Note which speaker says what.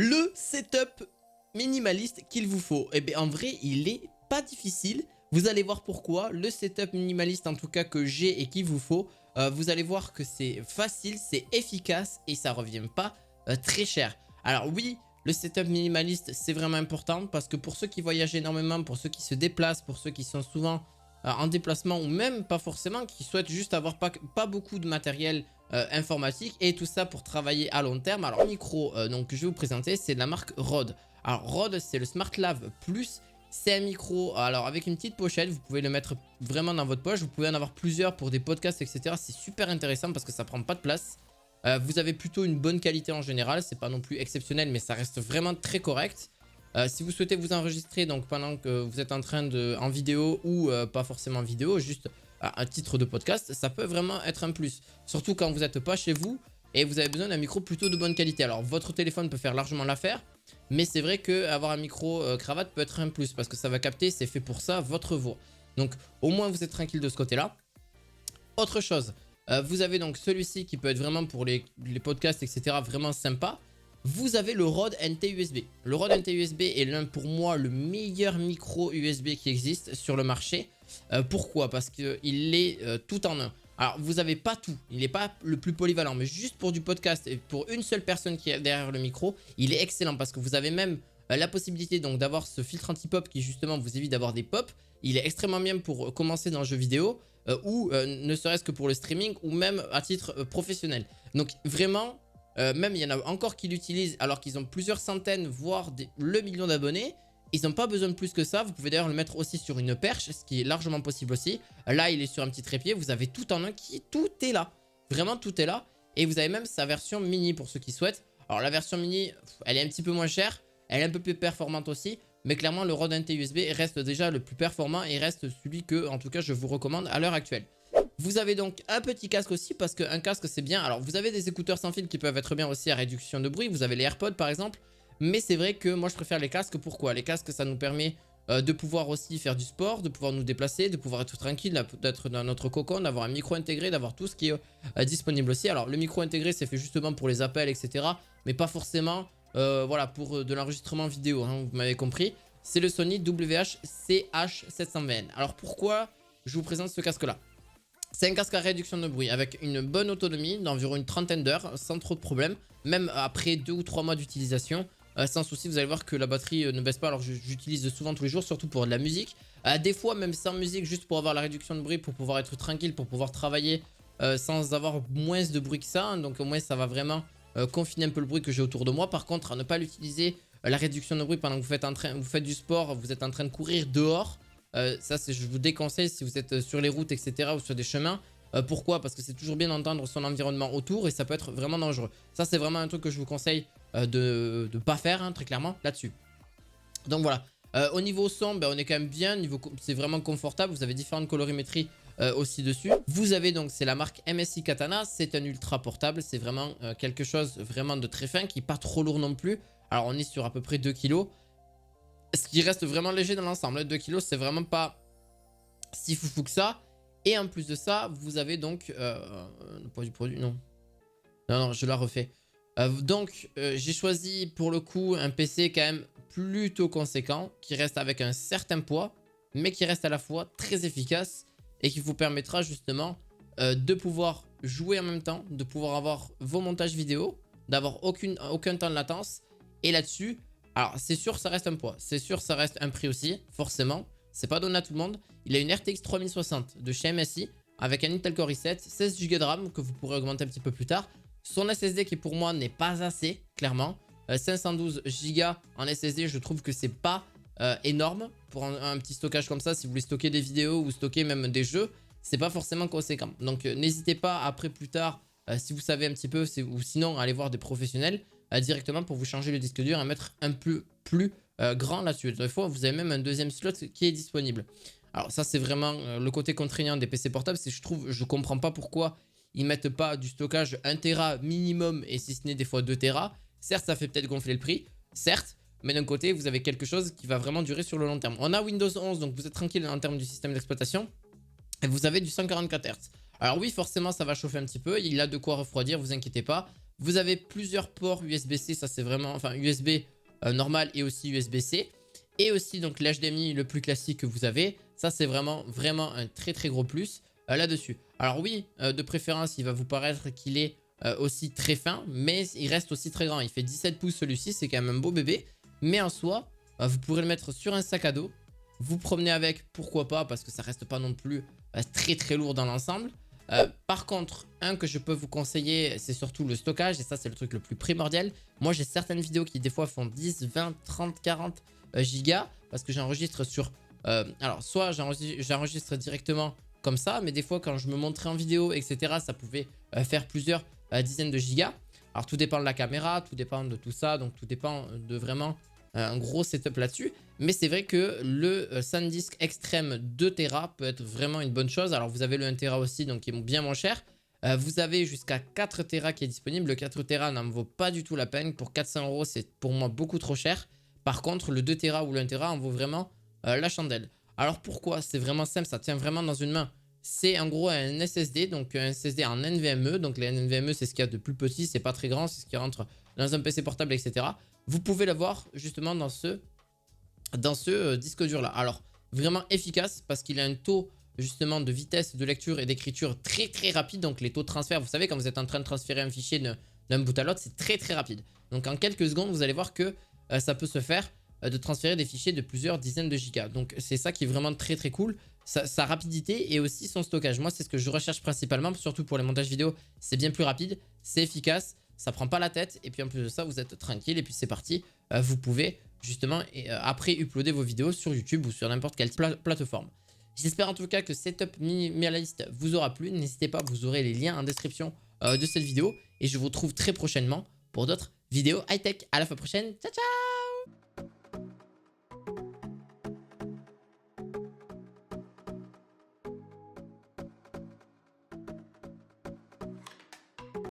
Speaker 1: Le setup minimaliste qu'il vous faut. Eh bien, en vrai, il est pas difficile. Vous allez voir pourquoi. Le setup minimaliste, en tout cas, que j'ai et qu'il vous faut, vous allez voir que c'est facile, c'est efficace et ça revient pas très cher. Alors oui, le setup minimaliste, c'est vraiment important parce que pour ceux qui voyagent énormément, pour ceux qui se déplacent, pour ceux qui sont souvent en déplacement ou même pas forcément, qui souhaitent juste avoir pas beaucoup de matériel informatique et tout ça pour travailler à long terme. Alors le micro donc je vais vous présenter, c'est de la marque Rode. Alors Rode, c'est le SmartLav Plus. C'est un micro, alors avec une petite pochette, vous pouvez le mettre vraiment dans votre poche. Vous pouvez en avoir plusieurs pour des podcasts, etc. C'est super intéressant parce que ça prend pas de place. Vous avez plutôt une bonne qualité en général. C'est pas non plus exceptionnel, mais ça reste vraiment très correct. Si vous souhaitez vous enregistrer donc pendant que vous êtes en train de en vidéo ou pas forcément en vidéo, juste à titre de podcast, ça peut vraiment être un plus. Surtout quand vous n'êtes pas chez vous et vous avez besoin d'un micro plutôt de bonne qualité. Alors votre téléphone peut faire largement l'affaire, mais c'est vrai qu'avoir un micro cravate peut être un plus parce que ça va capter, c'est fait pour ça, votre voix. Donc au moins vous êtes tranquille de ce côté-là. Autre chose, vous avez donc celui-ci qui peut être vraiment pour les podcasts, etc. vraiment sympa. Vous avez le Rode NT USB. Le Rode NT USB est l'un pour moi le meilleur micro USB qui existe sur le marché. Pourquoi? Parce qu'il est tout en un. Alors vous n'avez pas tout, il n'est pas le plus polyvalent, mais juste pour du podcast et pour une seule personne qui est derrière le micro, il est excellent parce que vous avez même la possibilité donc d'avoir ce filtre anti-pop qui justement vous évite d'avoir des pops. Il est extrêmement bien pour commencer dans le jeu vidéo ou ne serait-ce que pour le streaming ou même à titre professionnel. Donc vraiment, même il y en a encore qui l'utilisent alors qu'ils ont plusieurs centaines voire le million d'abonnés. Ils n'ont pas besoin de plus que ça. Vous pouvez d'ailleurs le mettre aussi sur une perche, ce qui est largement possible aussi. Là, il est sur un petit trépied. Vous avez tout en un tout est là. Vraiment, tout est là. Et vous avez même sa version mini pour ceux qui souhaitent. Alors, la version mini, elle est un petit peu moins chère. Elle est un peu plus performante aussi. Mais clairement, le Rode NT USB reste déjà le plus performant et reste celui que, en tout cas, je vous recommande à l'heure actuelle. Vous avez donc un petit casque aussi parce qu'un casque, c'est bien. Alors, vous avez des écouteurs sans fil qui peuvent être bien aussi à réduction de bruit. Vous avez les AirPods, par exemple. Mais c'est vrai que moi je préfère les casques. Pourquoi? Les casques, ça nous permet de pouvoir aussi faire du sport, de pouvoir nous déplacer, de pouvoir être tranquille, d'être dans notre cocon, d'avoir un micro intégré, d'avoir tout ce qui est disponible aussi. Alors le micro intégré c'est fait justement pour les appels, etc. Mais pas forcément voilà, pour de l'enregistrement vidéo, hein, vous m'avez compris. C'est le Sony WH-CH720N. Alors pourquoi je vous présente ce casque là? C'est un casque à réduction de bruit avec une bonne autonomie d'environ une trentaine d'heures sans trop de problèmes. Même après 2 ou 3 mois d'utilisation. Sans souci, vous allez voir que la batterie ne baisse pas. Alors j'utilise souvent tous les jours, surtout pour de la musique. Des fois même sans musique, juste pour avoir la réduction de bruit, pour pouvoir être tranquille, pour pouvoir travailler sans avoir moins de bruit que ça, hein. Donc au moins ça va vraiment confiner un peu le bruit que j'ai autour de moi. Par contre, à ne pas l'utiliser, la réduction de bruit pendant que vous faites du sport, vous êtes en train de courir dehors. Ça, je vous déconseille si vous êtes sur les routes, etc. ou sur des chemins. Pourquoi? Parce que c'est toujours bien d'entendre son environnement autour et ça peut être vraiment dangereux. Ça, c'est vraiment un truc que je vous conseille de ne pas faire, hein, très clairement, là-dessus. Donc voilà. Au niveau son, ben, on est quand même bien. C'est vraiment confortable. Vous avez différentes colorimétries aussi dessus. Vous avez donc, c'est la marque MSI Katana. C'est un ultra portable. C'est vraiment quelque chose vraiment de très fin qui n'est pas trop lourd non plus. Alors, on est sur à peu près 2 kg. Ce qui reste vraiment léger dans l'ensemble. 2 kg, c'est vraiment pas si foufou que ça. Et en plus de ça, vous avez donc... pas du produit, non. Non, je la refais. Donc, j'ai choisi pour le coup un PC quand même plutôt conséquent, qui reste avec un certain poids, mais qui reste à la fois très efficace et qui vous permettra justement de pouvoir jouer en même temps, de pouvoir avoir vos montages vidéo, d'avoir aucun temps de latence. Et là-dessus, alors c'est sûr ça reste un poids, c'est sûr ça reste un prix aussi, forcément. C'est pas donné à tout le monde. Il a une RTX 3060 de chez MSI avec un Intel Core i7, 16 Go de RAM que vous pourrez augmenter un petit peu plus tard. Son SSD qui pour moi n'est pas assez, clairement. 512 Go en SSD, je trouve que c'est pas énorme pour un petit stockage comme ça. Si vous voulez stocker des vidéos ou stocker même des jeux, c'est pas forcément conséquent. Donc n'hésitez pas après plus tard, si vous savez un petit peu, ou sinon aller voir des professionnels directement pour vous changer le disque dur et mettre un peu plus grand là-dessus. Des fois, vous avez même un deuxième slot qui est disponible. Alors ça, c'est vraiment le côté contraignant des PC portables. C'est je comprends pas pourquoi ils mettent pas du stockage 1 Tera minimum et si ce n'est des fois 2 Tera. Certes, ça fait peut-être gonfler le prix, certes, mais d'un côté, vous avez quelque chose qui va vraiment durer sur le long terme. On a Windows 11, donc vous êtes tranquille en termes du système d'exploitation et vous avez du 144 Hz. Alors oui, forcément, ça va chauffer un petit peu. Il a de quoi refroidir, vous inquiétez pas. Vous avez plusieurs ports USB-C, ça c'est vraiment, enfin USB normal et aussi USB-C. Et aussi donc l'HDMI le plus classique que vous avez. Ça c'est vraiment un très gros plus là-dessus. Alors oui, de préférence il va vous paraître qu'il est aussi très fin, mais il reste aussi très grand. Il fait 17 pouces celui-ci, c'est quand même un beau bébé. Mais en soi, vous pourrez le mettre sur un sac à dos. Vous promenez avec, pourquoi pas, parce que ça reste pas non plus très lourd dans l'ensemble. Par contre, un que je peux vous conseiller, c'est surtout le stockage. Et ça, c'est le truc le plus primordial. Moi, j'ai certaines vidéos qui des fois font 10, 20, 30, 40 gigas. Parce que j'enregistre sur... alors, soit j'enregistre directement comme ça. Mais des fois, quand je me montrais en vidéo, etc., ça pouvait faire plusieurs dizaines de gigas. Alors, tout dépend de la caméra, tout dépend de tout ça. Donc, tout dépend de vraiment un gros setup là-dessus. Mais c'est vrai que le SanDisk Extreme 2 Tera peut être vraiment une bonne chose. Alors vous avez le 1 Tera aussi, donc qui est bien moins cher. Vous avez jusqu'à 4 Tera qui est disponible. Le 4 Tera n'en vaut pas du tout la peine. Pour 400 €, c'est pour moi beaucoup trop cher. Par contre, le 2 Tera ou le 1 Tera en vaut vraiment la chandelle. Alors pourquoi? C'est vraiment simple, ça tient vraiment dans une main. C'est en gros un SSD, donc un SSD en NVMe. Donc les NVMe, c'est ce qu'il y a de plus petit, c'est pas très grand, c'est ce qui rentre dans un PC portable, etc. Vous pouvez l'avoir justement dans ce disque dur là. Alors vraiment efficace parce qu'il a un taux justement de vitesse de lecture et d'écriture très rapide. Donc les taux de transfert, vous savez, quand vous êtes en train de transférer un fichier d'un bout à l'autre, c'est très rapide. Donc en quelques secondes, vous allez voir que ça peut se faire de transférer des fichiers de plusieurs dizaines de gigas. Donc c'est ça qui est vraiment très cool. Sa rapidité et aussi son stockage. Moi, c'est ce que je recherche principalement, surtout pour les montages vidéo. C'est bien plus rapide, c'est efficace, ça prend pas la tête. Et puis en plus de ça, vous êtes tranquille et puis c'est parti. Vous pouvez justement après uploader vos vidéos sur YouTube ou sur n'importe quelle plateforme. J'espère en tout cas que Setup Minimalist vous aura plu. N'hésitez pas, vous aurez les liens en description de cette vidéo. Et je vous retrouve très prochainement pour d'autres vidéos high-tech. À la fois prochaine. Ciao ciao.